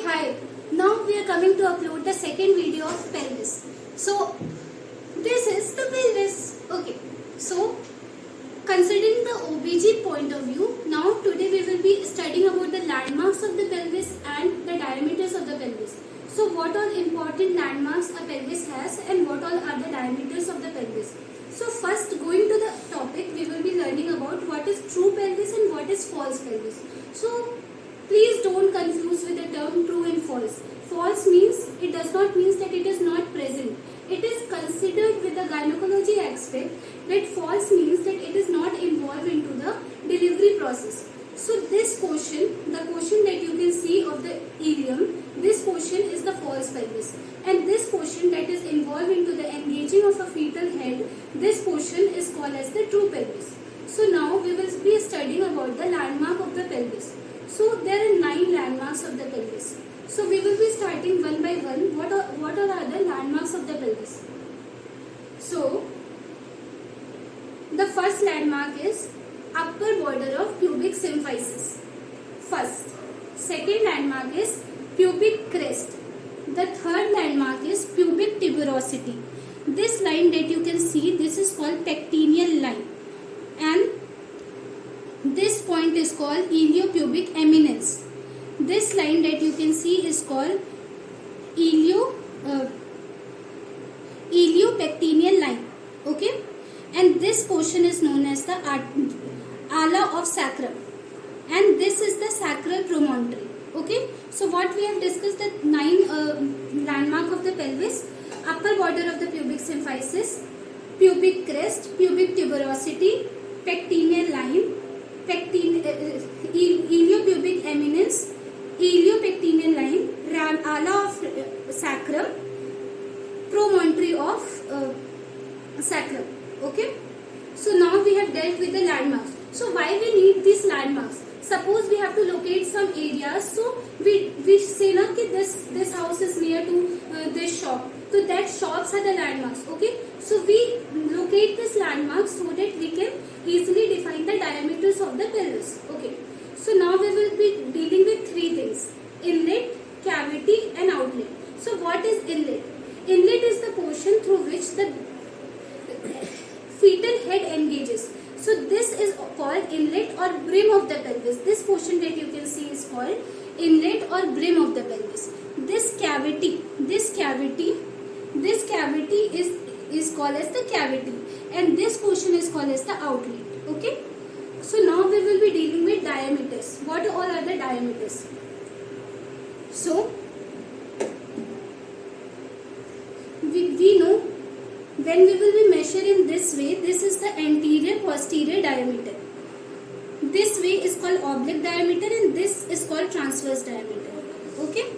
Hi. Now we are coming to upload the second video of pelvis. So this is the pelvis. Okay. So considering the OBG point of view, now today we will be studying about the landmarks of the pelvis and the diameters of the pelvis. So what all important landmarks a pelvis has and what all are the diameters of the pelvis. So first, going to the topic, we will be learning about what is true pelvis and what is false pelvis. So please don't confuse with the term true and false. False means, it does not mean that it is not present. It is considered with the gynecology aspect that false means that it is not involved into the delivery process. So this portion, the portion that you can see of the ileum, this portion is the false pelvis. And this portion that is involved into the engaging of a fetal head, this portion is called as the true pelvis. So now we will be studying about the landmark of the pelvis. So there are 9 landmarks of the pelvis. So we will be starting one by one. What are the landmarks of the pelvis? So the first landmark is upper border of pubic symphysis. First. Second landmark is pubic crest. The third landmark is pubic tuberosity. This line that you can see, this is called pectineal line. And this point is called iliopubic eminence. This line that you can see is called iliopectineal line. Okay, and this portion is known as the ala of sacrum, and this is the sacral promontory. Okay, so what we have discussed, the 9 landmark of the pelvis: upper border of the pubic symphysis, pubic crest, pubic tuberosity, pectineal line, iliopubic eminence, iliopectineal line, ala of sacrum, promontory of sacrum. Okay, so now we have dealt with the landmarks. So why we need these landmarks? Suppose we have to locate some areas, so we say na कि this house is near to this shop, so that shops are the landmarks. Okay, so we locate this landmarks so that we can easily define the diameters of the pelvis. Okay, so now we will be dealing with 3 things: inlet, cavity and outlet. So what is inlet? Inlet is the portion through which the fetal head engages. So this is called inlet or brim of the pelvis. This portion that you can see is called inlet or brim of the pelvis. This cavity is called as the cavity, and this portion is called as the outlet. Okay, so now we will be dealing with diameters. What all are the diameters? So we know when we will be measuring this way, this is the anterior posterior diameter. This way is called oblique diameter and this is called transverse diameter. Okay,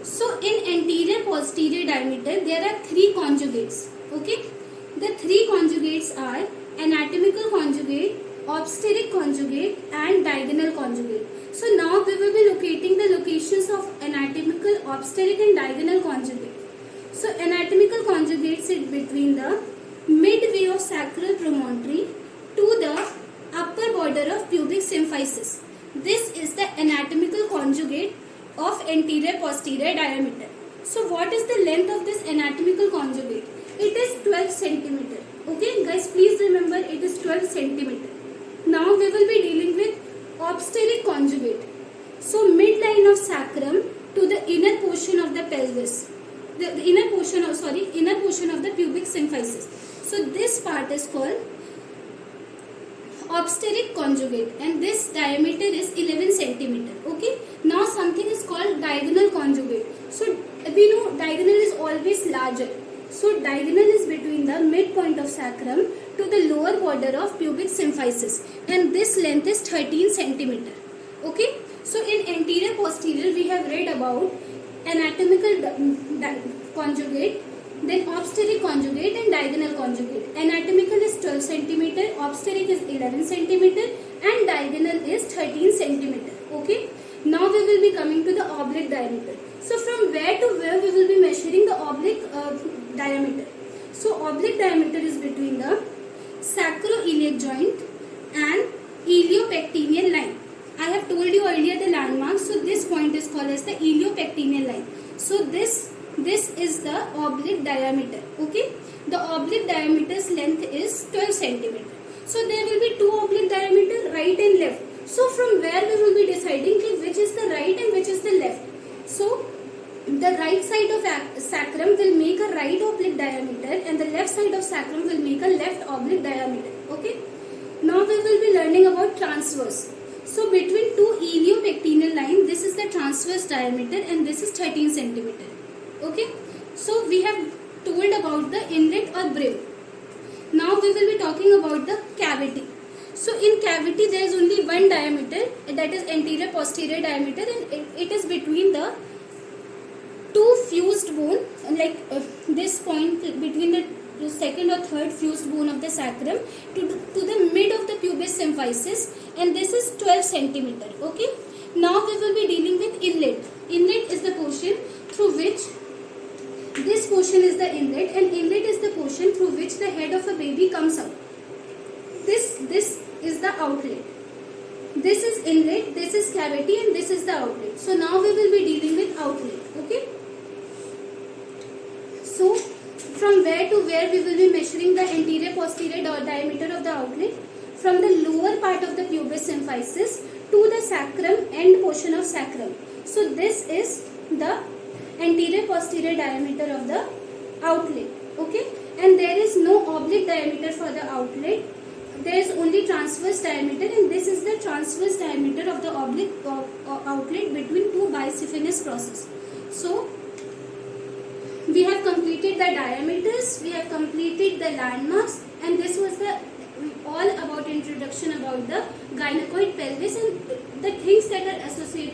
so in anterior posterior diameter there are 3 conjugates. Okay, the 3 conjugates are anatomical conjugate, obstetric conjugate and diagonal conjugate. So now we will be locating the locations of anatomical, obstetric and diagonal conjugate. So anatomical conjugate sit between the midway of sacral promontory to the upper border of pubic symphysis. This is the anatomical conjugate of anterior posterior diameter. So what is the length of this anatomical conjugate? It is 12 centimeter. Okay guys, please remember it is 12 centimeter. Now we will be dealing with obstetric conjugate. So midline of sacrum to the inner portion of the pelvis. The inner portion of the pubic symphysis. So this part is called obstetric conjugate and this diameter is 11 centimeter. Okay, now something is called diagonal conjugate. So we know diagonal is always larger. So diagonal is between the midpoint of sacrum to the lower border of pubic symphysis and this length is 13 centimeter. Okay, so in anterior posterior we have read about anatomical conjugate, then obstetric conjugate and diagonal conjugate. Anatomical is 12 centimeter, obstetric is 11 centimeter and diagonal is 13 centimeter. Okay, now we will be coming to the oblique diameter. So from where to where we will be measuring the oblique diameter? So oblique diameter is between the sacroiliac joint and iliopectineal line. I have told you earlier the landmark. So this point is called as the iliopectineal line. So this is the oblique diameter. Okay, the oblique diameter's length is 12 centimeter. So there will be two oblique diameter, right and left. So from where we will be deciding which is the right and which is the left. So the right side of sacrum will make a right oblique diameter and the left side of sacrum will make a left oblique diameter. Okay. Now we will be learning about transverse. So between two iliopectineal line, this is the transverse diameter and this is 13 centimeter. Okay. So we have told about the inlet or brim. Now we will be talking about the cavity. So in cavity there is only one diameter, that is anterior posterior diameter, and it is between the two fused bone, like this point between the second or third fused bone of the sacrum to the mid of the pubis symphysis, and this is 12 centimeter. Okay. Now we will be dealing with inlet. Inlet is the portion through which this portion is the inlet, and inlet is the portion through which the head of a baby comes out. This is the outlet. This is inlet, this is cavity, and this is the outlet. So now we will be dealing with outlet. Okay. So from where to where we will be measuring the anterior posterior diameter of the outlet? From the lower part of the pubis symphysis to the sacrum, end portion of sacrum. So this is the anterior posterior diameter of the outlet. Okay, and there is no oblique diameter for the outlet. There is only transverse diameter, and this is the transverse diameter of the oblique outlet between two bisyphinous processes. So we have completed the diameters, we have completed the landmarks, and this was the all about introduction about the gynecoid pelvis and the things that are associated